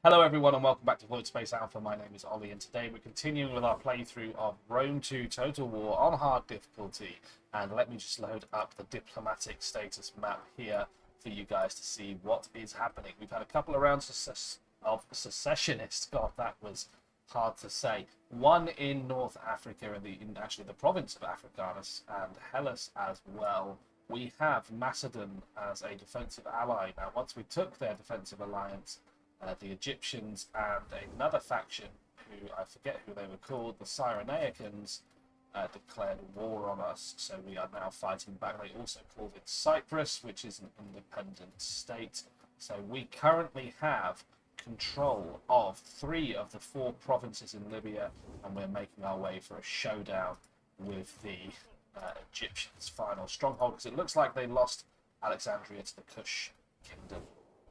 Hello everyone and welcome back to Voidspace Alpha. My name is Ollie and today we're continuing with our playthrough of Rome 2 Total War on hard difficulty. And let me just load up the diplomatic status map here for you guys to see what is happening. We've had a couple of rounds of secessionists. God, that was hard to say. One in North Africa and in actually the province of Africanus and Hellas as well. We have Macedon as a defensive ally. Now once we took their defensive alliance, the Egyptians and another faction, who I forget who they were called, the Cyrenaicans, declared war on us. So we are now fighting back. They also called it Cyprus, which is an independent state. So we currently have control of 3 of the 4 provinces in Libya, and we're making our way for a showdown with the Egyptians' final stronghold, because it looks like they lost Alexandria to the Kush kingdom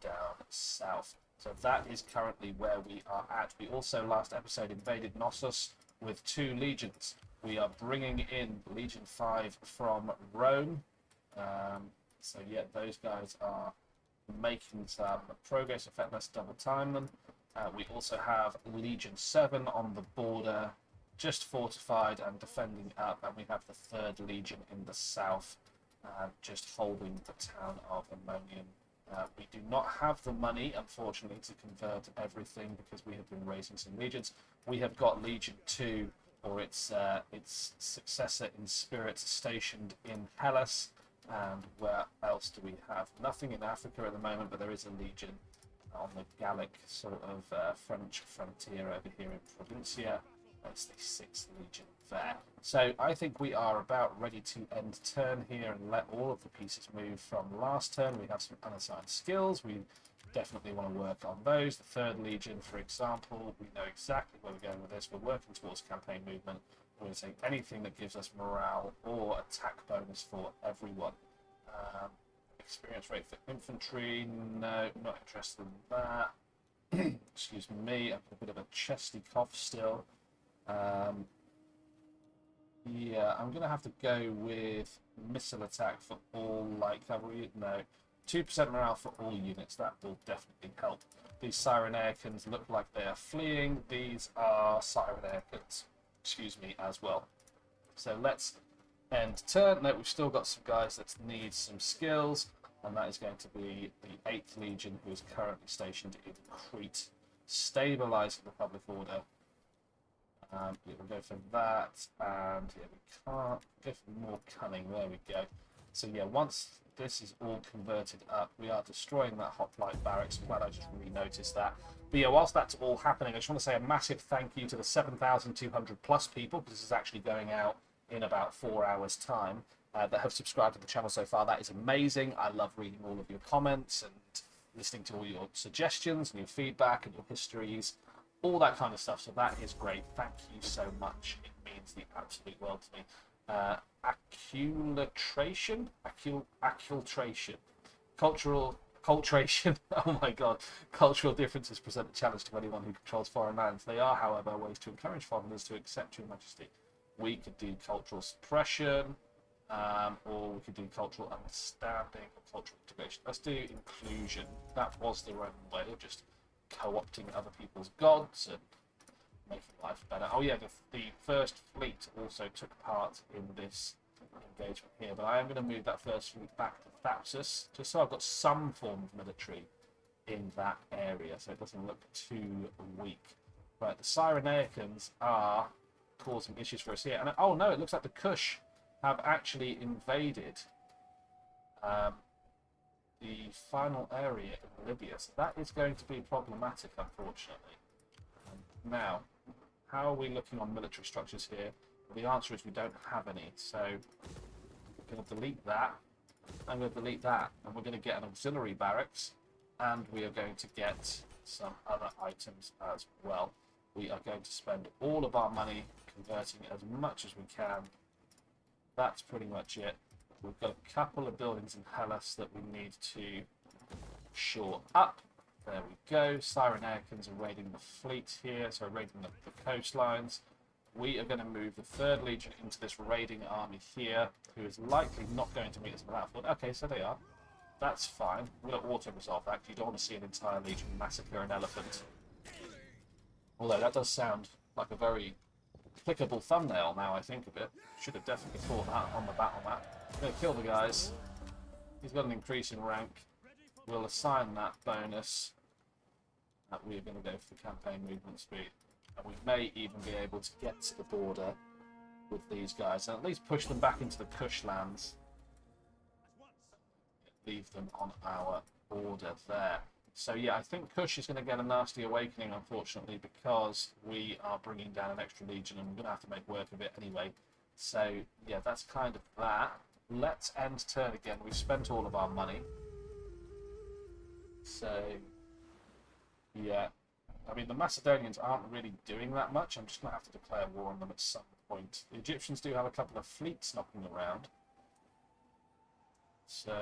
down south. So that is currently where we are at. We also last episode invaded Knossos with 2 legions. We are bringing in Legion 5 from Rome. So yeah, those guys are making some progress. In fact, let's double time them. We also have Legion 7 on the border, just fortified and defending up. And we have the 3rd Legion in the south, just holding the town of Ammonium. We do not have the money, unfortunately, to convert everything because we have been raising some legions. We have got Legion 2, or its successor in spirit, stationed in Hellas. And where else do we have? Nothing in Africa at the moment, but there is a legion on the Gallic sort of French frontier over here in Provincia. That's the 6th Legion there. So I think we are about ready to end turn here and let all of the pieces move from last turn. We have some unassigned skills. We definitely want to work on those. The 3rd Legion, for example, we know exactly where we're going with this. We're working towards campaign movement. We're going to take anything that gives us morale or attack bonus for everyone. Experience rate for infantry, no, not interested in that. Excuse me, I've got a bit of a chesty cough still. Yeah, I'm going to have to go with missile attack for all light cavalry. No, 2% morale for all units. That will definitely help. These Cyrenaicans look like they are fleeing. These are Cyrenaicans, excuse me, as well. So let's end turn. No, we've still got some guys that need some skills, and that is going to be the 8th Legion, who is currently stationed in Crete, stabilizing the public order. Yeah, we'll go for that, and yeah, we can't go for more cunning. There we go. So yeah, once this is all converted up, we are destroying that hoplite barracks. I'm glad I just re-noticed that. But yeah, whilst that's all happening, I just want to say a massive thank you to the 7,200 plus people, because this is actually going out in about 4 hours' time, that have subscribed to the channel so far. That is amazing. I love reading all of your comments and listening to all your suggestions and your feedback and your histories, all that kind of stuff. So that is great. Thank you so much. It means the absolute world to me. Acculturation, culturation. Oh my god. Cultural differences present a challenge to anyone who controls foreign lands. They are, however, ways to encourage foreigners to accept your majesty. We could do cultural suppression, or we could do cultural understanding or cultural integration. Let's do inclusion. That was the Roman way of just co-opting other people's gods and making life better. Oh yeah, the 1st fleet also took part in this engagement here, but I am going to move that 1st fleet back to Thapsus, just so I've got some form of military in that area, so it doesn't look too weak. Right, the Cyrenaicans are causing issues for us here, and oh no, it looks like the Kush have actually invaded the final area in Libya, so that is going to be problematic, unfortunately. Now, how are we looking on military structures here? Well, the answer is we don't have any, so we're going to delete that. I'm going to delete that, and we're going to get an auxiliary barracks, and we are going to get some other items as well. We are going to spend all of our money converting as much as we can. That's pretty much it. We've got a couple of buildings in Hellas that we need to shore up. There we go. Cyrenaicans are raiding the fleet here, so raiding the coastlines. We are going to move the 3rd Legion into this raiding army here, who is likely not going to meet us in the battlefield. Okay, so they are. That's fine. We're going to auto-resolve that, because you don't want to see an entire Legion massacre an elephant Although that does sound like a very clickable thumbnail now I think of it. Should have definitely thought that on the battle map. Gonna kill the guys. He's got an increase in rank. We'll assign that bonus. We're going to go for the campaign movement speed. And we may even be able to get to the border with these guys and at least push them back into the Kush lands. Leave them on our border there. So yeah, I think Kush is going to get a nasty awakening, unfortunately, because we are bringing down an extra legion and we're going to have to make work of it anyway. So yeah, that's kind of that. Let's end turn again. We've spent all of our money. So yeah, I mean, the Macedonians aren't really doing that much. I'm just going to have to declare war on them at some point. The Egyptians do have a couple of fleets knocking around. So,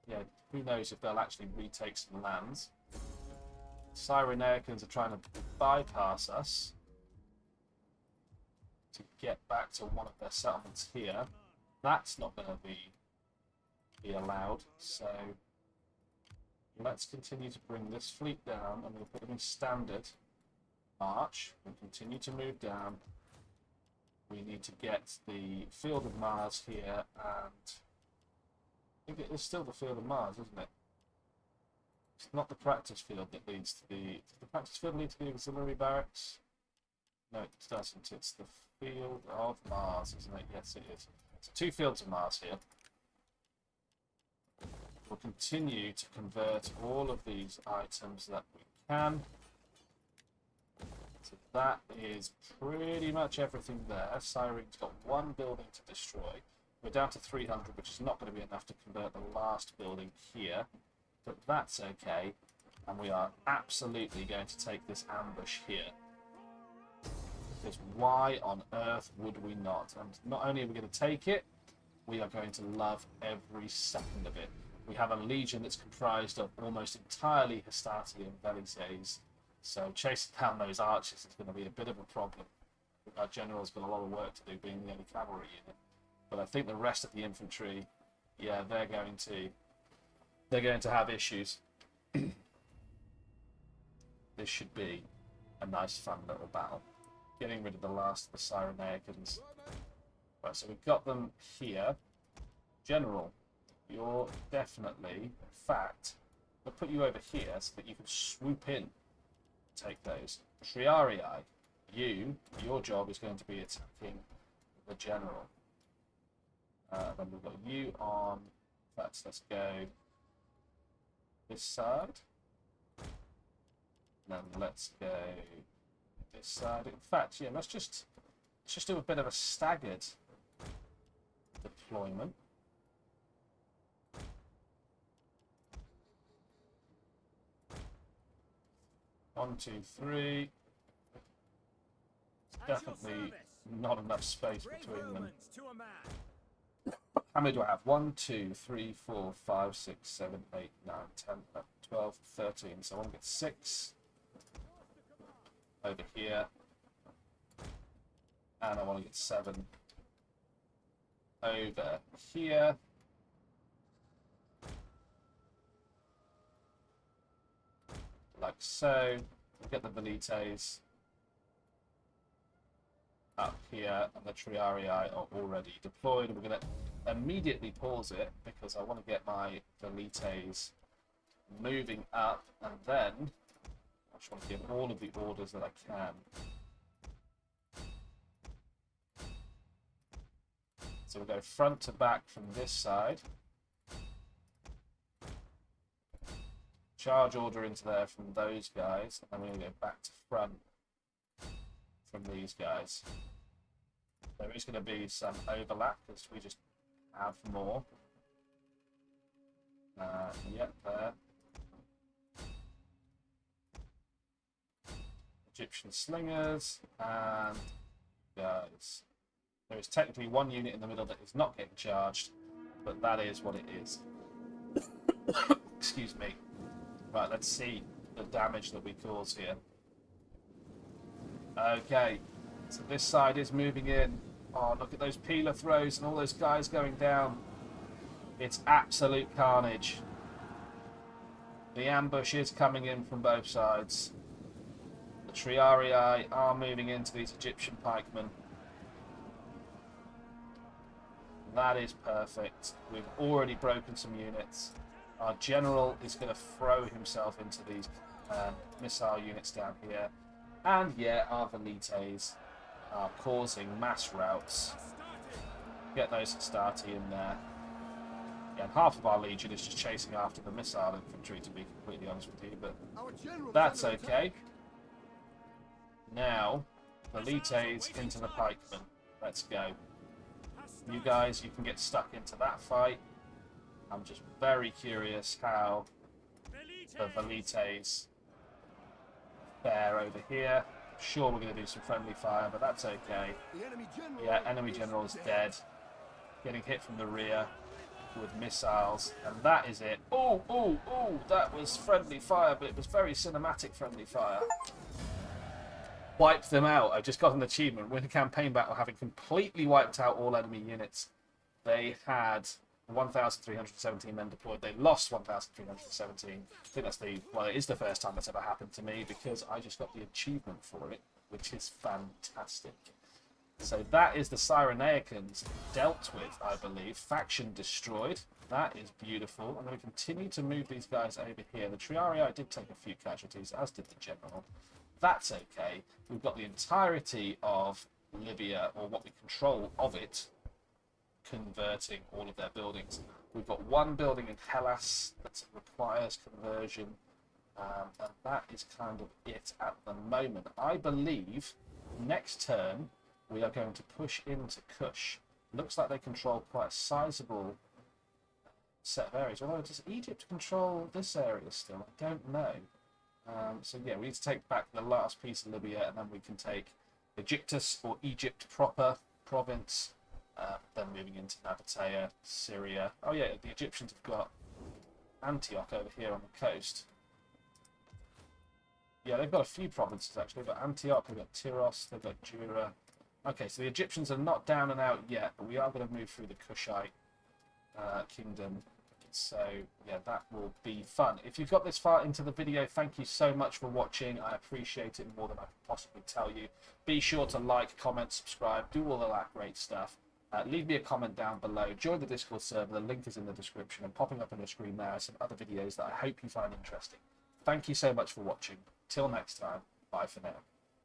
yeah, who knows if they'll actually retake some lands. Cyrenaians are trying to bypass us to get back to one of their settlements here. That's not going to be allowed, so let's continue to bring this fleet down and we'll put them in standard march. We'll continue to move down. We need to get the Field of Mars here, and I think it is still the Field of Mars, isn't it? It's not the practice field that leads to the... Does the practice field lead to the auxiliary barracks? No, it doesn't. It's the Field of Mars, isn't it? Yes, it is. So 2 Fields of Mars here. We'll continue to convert all of these items that we can. So that is pretty much everything there. Cyrene's got 1 building to destroy. We're down to 300, which is not going to be enough to convert the last building here. But that's okay. And we are absolutely going to take this ambush here. Because why on earth would we not? And not only are we going to take it, we are going to love every second of it. We have a legion that's comprised of almost entirely Hastati and Velises, so chasing down those archers is going to be a bit of a problem. Our general's got a lot of work to do, being the only cavalry unit. But I think the rest of the infantry, yeah, they're going to have issues. This should be a nice, fun little battle. Getting rid of the last of the Cyrenaians. Right, so we've got them here. General, you're definitely, in fact, I'll put you over here so that you can swoop in, take those. Triarii, your job is going to be attacking the general. Then we've got you on, in fact, let's go this side. Then let's go this side. In fact, yeah, let's just do a bit of a staggered deployment. One, two, three. Definitely not enough space between them. How many do I have? 1, 2, 3, 4, 5, 6, 7, 8, 9, 10, 11, 12, 13. So I want to get 6 over here. And I want to get 7 over here. Like so. We'll get the Velites up here, and the Triarii are already deployed. We're going to immediately pause it because I want to get my Velites moving up, and then I just want to give all of the orders that I can. So we'll go front to back from this side. Charge order into there from those guys, and then we're going to go back to front from these guys. There is going to be some overlap because we just have more. Yep, there. Egyptian slingers, and guys. There is technically one unit in the middle that is not getting charged, but that is what it is. Excuse me. Right, let's see the damage that we cause here. Okay, so this side is moving in. Oh, look at those peeler throws and all those guys going down. It's absolute carnage. The ambush is coming in from both sides. Triarii are moving into these Egyptian pikemen. That is perfect. We've already broken some units. Our general is going to throw himself into these missile units down here. And yeah, our velites are causing mass routes. Get those Astati in there. Yeah, and half of our legion is just chasing after the missile infantry, to be completely honest with you, but that's okay. Now, velites into the pikemen. Let's go. You guys, you can get stuck into that fight. I'm just very curious how the velites fare over here. I'm sure we're going to do some friendly fire, but that's okay. Yeah, enemy general is dead. Getting hit from the rear with missiles, and that is it. Oh, oh, oh, that was friendly fire, but it was very cinematic friendly fire. Wiped them out. I just got an achievement. Win a campaign battle having completely wiped out all enemy units. They had 1,317 men deployed. They lost 1,317. I think that's well, it is the first time that's ever happened to me because I just got the achievement for it, which is fantastic. So that is the Cyrenaicans dealt with, I believe. Faction destroyed. That is beautiful. I'm going to continue to move these guys over here. The Triarii did take a few casualties, as did the general. That's okay. We've got the entirety of Libya, or what we control of it, converting all of their buildings. We've got one building in Hellas that requires conversion, and that is kind of it at the moment. I believe next turn we are going to push into Kush. Looks like they control quite a sizable set of areas. Although, does Egypt control this area still? I don't know. So yeah, we need to take back the last piece of Libya, and then we can take Egyptus, or Egypt proper province. Then moving into Nabatea, Syria. Oh yeah, the Egyptians have got Antioch over here on the coast. Yeah, they've got a few provinces actually. They've got Antioch, they've got Tyros, they've got Jura. Okay, so the Egyptians are not down and out yet, but we are going to move through the Kushite kingdom. So yeah, that will be fun. If you've got this far into the video, thank you so much for watching. I appreciate it more than I can possibly tell you. Be sure to like, comment, subscribe, do all of that great stuff. Leave me a comment down below. Join the Discord server. The link is in the description, and popping up on your screen now are some other videos that I hope you find interesting. Thank you so much for watching. Till next time, bye for now.